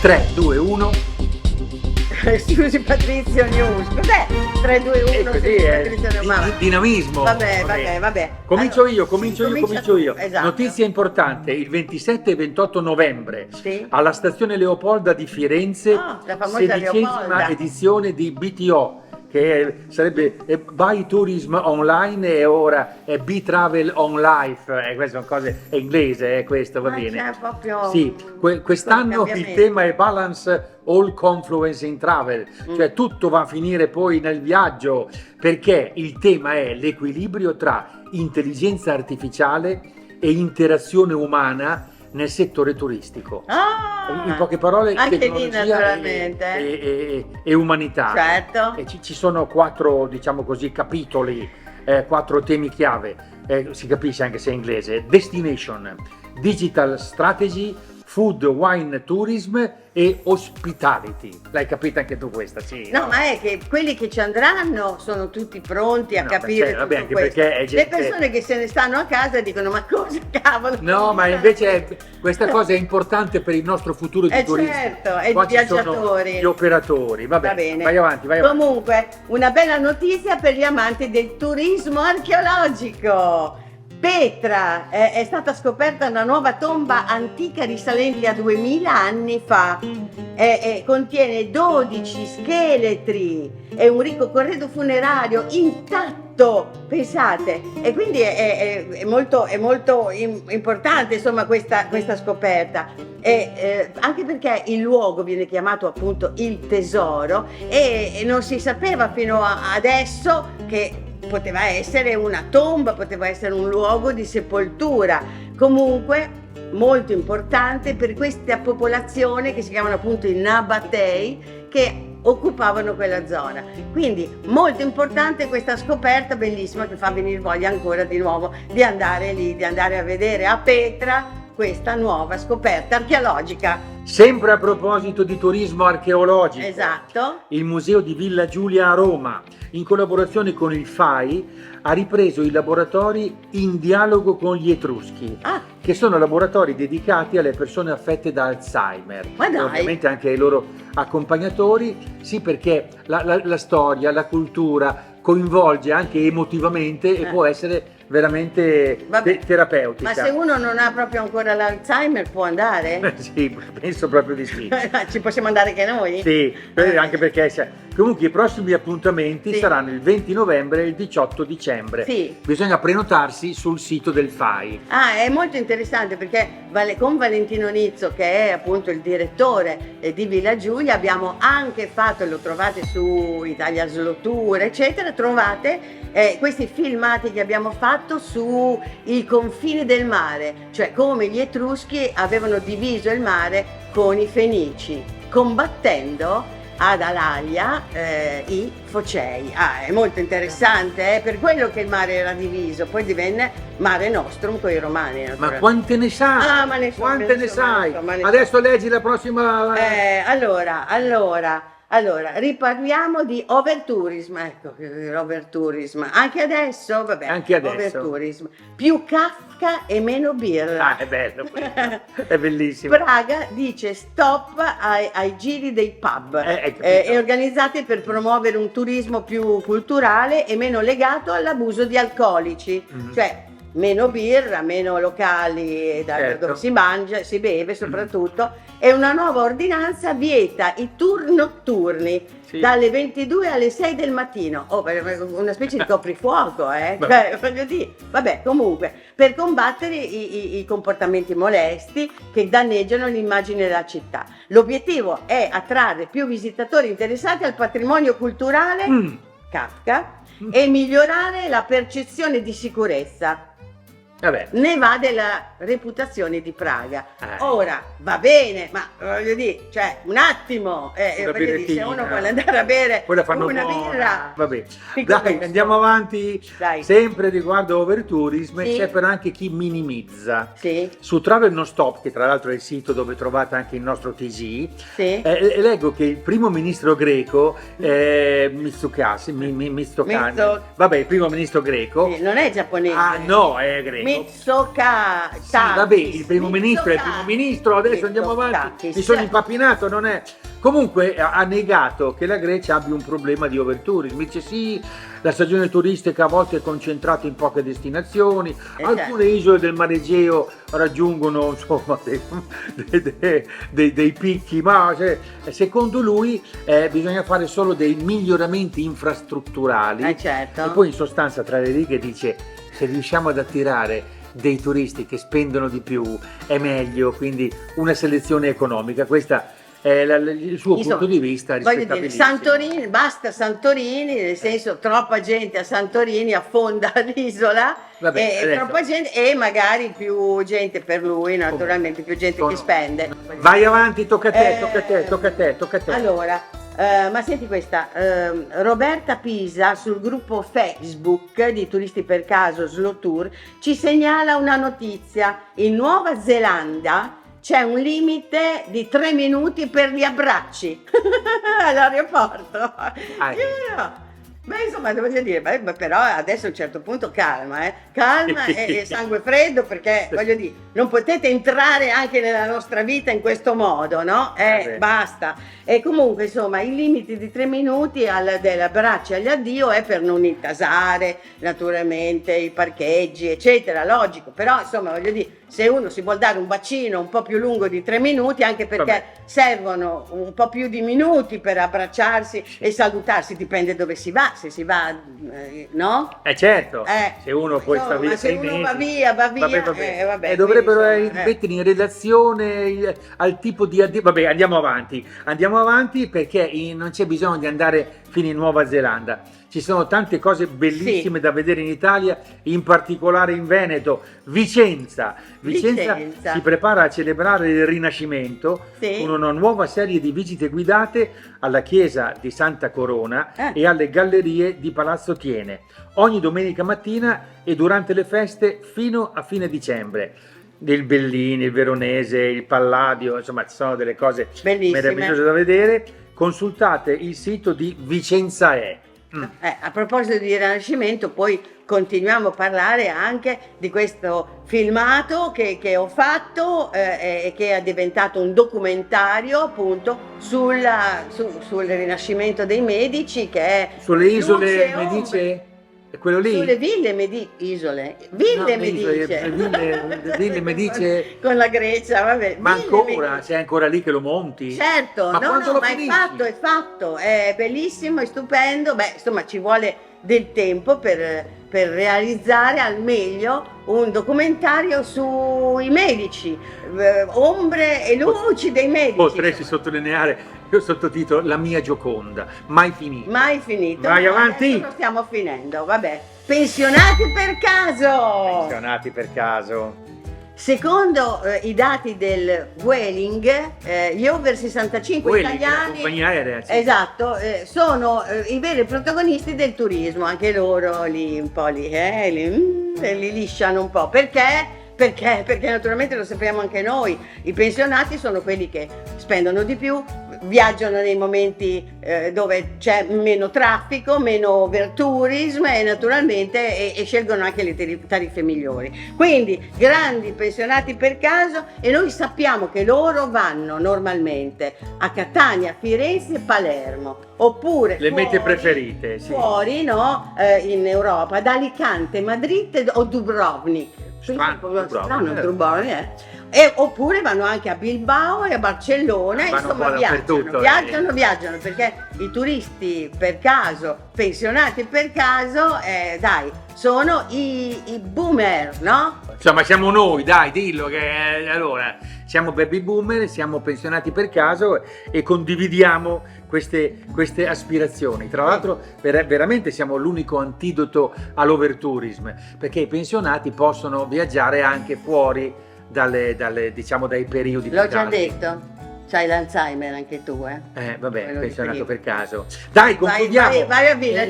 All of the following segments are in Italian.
3, 2, 1. Scusi Patrizio News, cos'è? 3, 2, 1, Così Patrizio News. Ma- dinamismo. Vabbè. Comincio Allora, io, comincio tu, io. esatto. Notizia importante, il 27 e 28 novembre Sì. alla stazione Leopolda di Firenze, La famosa 16ª Leopolda. edizione di BTO, che sarebbe Buy Tourism Online e ora è B-Travel on Life, queste sono cose, è inglese, questo va Ma bene. c'è proprio Sì, quest'anno il cambiamento. tema è Balance All Confluence in Travel, cioè tutto va a finire poi nel viaggio, perché il tema è l'equilibrio tra intelligenza artificiale e interazione umana nel settore turistico. In poche parole, anche lì tecnologia naturalmente. e umanità. Certo. E ci sono 4, diciamo così, capitoli, 4 temi chiave. Si capisce anche se è inglese: destination, digital strategy, food, wine, tourism e hospitality. L'hai capita anche tu questa? Sì. No, ma è che quelli che ci andranno sono tutti pronti a No, capire beh, vabbè, tutto anche questo. perché è gente- Le persone che se ne stanno a casa dicono: ma cosa cavolo? No, ma invece questa cosa è importante per il nostro futuro di turisti. Certo, e Qua di ci sono viaggiatori. gli operatori. Vabbè, Va bene. vai avanti. Comunque, una bella notizia per gli amanti del turismo archeologico. Petra, è stata scoperta una nuova tomba antica risalente a 2000 anni fa. Contiene 12 scheletri e un ricco corredo funerario intatto, pensate. E quindi è molto importante, insomma, questa scoperta. Anche perché il luogo viene chiamato appunto il tesoro e non si sapeva fino a adesso che poteva essere una tomba, poteva essere un luogo di sepoltura. Comunque molto importante per questa popolazione che si chiamano appunto i Nabatei, che occupavano quella zona. Quindi molto importante questa scoperta bellissima, che fa venire voglia ancora di nuovo di andare lì, di andare a vedere a Petra questa nuova scoperta archeologica. Sempre a proposito di turismo archeologico, Esatto. il Museo di Villa Giulia a Roma, in collaborazione con il FAI, ha ripreso i laboratori In dialogo con gli Etruschi, che sono laboratori dedicati alle persone affette da Alzheimer. Ma dai. E ovviamente anche ai loro accompagnatori, sì, perché la storia, la cultura coinvolge anche emotivamente e può essere veramente terapeutica. Ma se uno non ha proprio ancora l'Alzheimer può andare? Sì, penso proprio di sì. Ci possiamo andare anche noi? Sì, anche perché comunque i prossimi appuntamenti saranno il 20 novembre e il 18 dicembre. Sì. Bisogna prenotarsi sul sito del FAI. È molto interessante perché con Valentino Nizzo, che è appunto il direttore di Villa Giulia, abbiamo anche fatto, lo trovate su Italia Slow Tour, eccetera, trovate questi filmati che abbiamo fatto sui confini del mare, cioè come gli Etruschi avevano diviso il mare con i Fenici, combattendo ad Alalia i Focei. È molto interessante, è per quello che il mare era diviso, poi divenne Mare Nostrum con i Romani. Ma quante ne sai? Ma ne so, quante ne sai? ma ne so. Adesso leggi la prossima. Allora, riparliamo di overtourism, ecco, overtourism, anche adesso, vabbè, Anche adesso. overtourism, più Kafka e meno birra. È bello, è bellissimo. Praga dice stop ai giri dei pub, e organizzati per promuovere un turismo più culturale e meno legato all'abuso di alcolici, cioè meno birra, meno locali dove si mangia, si beve soprattutto, e una nuova ordinanza vieta i tour notturni dalle 22 alle 6 del mattino. Una specie di coprifuoco, cioè, voglio dire. Vabbè, comunque, per combattere i comportamenti molesti che danneggiano l'immagine della città. L'obiettivo è attrarre più visitatori interessati al patrimonio culturale Kafka e migliorare la percezione di sicurezza. Ne va della reputazione di Praga. Ora va bene, ma voglio dire, cioè un attimo, se uno vuole andare a bere una birra, vabbè. Dai, andiamo avanti. Dai. Sempre riguardo overtourism, c'è però anche chi minimizza. Su Travel Non Stop, che tra l'altro è il sito dove trovate anche il nostro TG, leggo che il primo ministro greco Mitsotakis, vabbè, il primo ministro greco, non è giapponese, no, è greco. Mitsotakis. Sì, vabbè, il primo ministro è il primo ministro, adesso andiamo avanti, mi sono impappinato, non è... Comunque ha negato che la Grecia abbia un problema di overtourism, dice sì, la stagione turistica a volte è concentrata in poche destinazioni, alcune isole del Mar Egeo raggiungono insomma dei picchi, ma secondo lui bisogna fare solo dei miglioramenti infrastrutturali, certo. E poi in sostanza tra le righe dice se riusciamo ad attirare dei turisti che spendono di più è meglio, quindi una selezione economica, questa è il suo punto di vista rispettabilissimo. Santorini, basta Santorini, nel senso troppa gente a Santorini affonda l'isola. Vabbè, troppa gente e magari più gente per lui, naturalmente più gente che spende. Vai avanti, tocca a te. Allora, ma senti questa, Roberta Pisa sul gruppo Facebook di Turisti per Caso Slow Tour ci segnala una notizia: in Nuova Zelanda c'è un limite di 3 minuti per gli abbracci all'aeroporto. Giuro. Beh, insomma, voglio dire, però adesso a un certo punto calma e sangue freddo, perché voglio dire, non potete entrare anche nella nostra vita in questo modo, no? Basta. E comunque, insomma, i limiti di 3 minuti dell'abbraccio agli addio è per non intasare, naturalmente, i parcheggi, eccetera, logico. Però, insomma, voglio dire, se uno si vuol dare un bacino un po' più lungo di 3 minuti, anche perché servono un po' più di minuti per abbracciarsi e salutarsi, dipende dove si va, se si va, no? Certo, se uno poi sta via, se uno va via, vabbè, dovrebbero mettere in relazione al tipo di addio. Vabbè, andiamo avanti perché non c'è bisogno di andare fino in Nuova Zelanda. Ci sono tante cose bellissime da vedere in Italia, in particolare in Veneto. Vicenza si prepara a celebrare il Rinascimento con una nuova serie di visite guidate alla chiesa di Santa Corona e alle gallerie di Palazzo Thiene, ogni domenica mattina e durante le feste fino a fine dicembre. Il Bellini, il Veronese, il Palladio, insomma ci sono delle cose meravigliose da vedere. Consultate il sito di Vicenza è. A proposito di Rinascimento, poi continuiamo a parlare anche di questo filmato che ho fatto e che è diventato un documentario appunto sul Rinascimento dei Medici, che è sulle isole Medici. È quello lì? Sulle ville Medici. Ville Medici con la Grecia, vabbè. Ma ancora, sei ancora lì che lo monti? Certo, ma è fatto, è bellissimo, è stupendo. Beh, insomma, ci vuole del tempo per realizzare al meglio un documentario sui medici, ombre e luci dei medici. Potresti sottolineare il sottotitolo La mia Gioconda, mai finito. Vai avanti. Adesso lo stiamo finendo, vabbè. Pensionati per caso. Secondo i dati del Vueling, gli over 65 italiani, compagnia aerea, esatto, sono i veri protagonisti del turismo, anche loro lì un po' li lisciano un po'. Perché? Perché naturalmente lo sappiamo anche noi, i pensionati sono quelli che spendono di più, viaggiano nei momenti dove c'è meno traffico, meno overtourism e naturalmente e scelgono anche le tariffe migliori. Quindi grandi pensionati per caso, e noi sappiamo che loro vanno normalmente a Catania, Firenze e Palermo, oppure le mete preferite, fuori, no? In Europa, ad Alicante, Madrid o Dubrovnik. Oppure vanno anche a Bilbao e a Barcellona, insomma viaggiano perché i turisti per caso, pensionati per caso, sono i boomer, no? Insomma siamo noi, dai, dillo che allora siamo baby boomer, siamo pensionati per caso e condividiamo queste aspirazioni. Tra l'altro veramente siamo l'unico antidoto all'overtourism, perché i pensionati possono viaggiare anche fuori dai periodi. L'ho già detto. C'hai l'Alzheimer anche tu, vabbè, pensionato per caso. Dai, concludiamo. Vai a Villa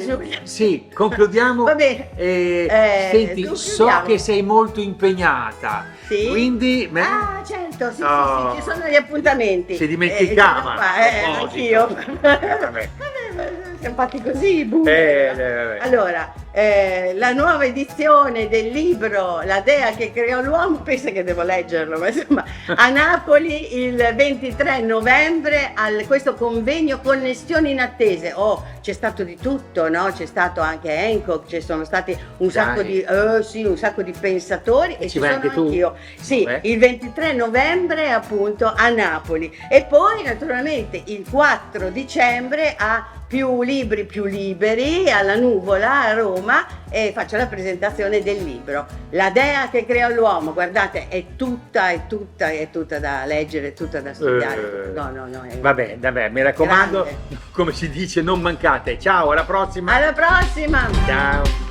sì, concludiamo. Va bene. Senti, so che sei molto impegnata. Sì. Quindi. Certo, sì, ci sono gli appuntamenti. Si dimenticava. Anch'io. Vabbè. Siamo fatti così, vabbè. Allora. la nuova edizione del libro La Dea che creò l'uomo, pensa che devo leggerlo, ma insomma, a Napoli il 23 novembre questo convegno Connessioni inattese. C'è stato di tutto, no? C'è stato anche Hancock, ci sono stati un sacco di pensatori e ci vai sono anche tu? anch'io. Sì, il 23 novembre appunto a Napoli e poi naturalmente il 4 dicembre a Più Libri Più Liberi alla Nuvola a Roma e faccio la presentazione del libro La Dea che creò l'uomo. Guardate, è tutta da leggere, è tutta da studiare. Vabbè, mi raccomando, grande. come si dice, non mancate. Ciao, alla prossima. Alla prossima. Ciao.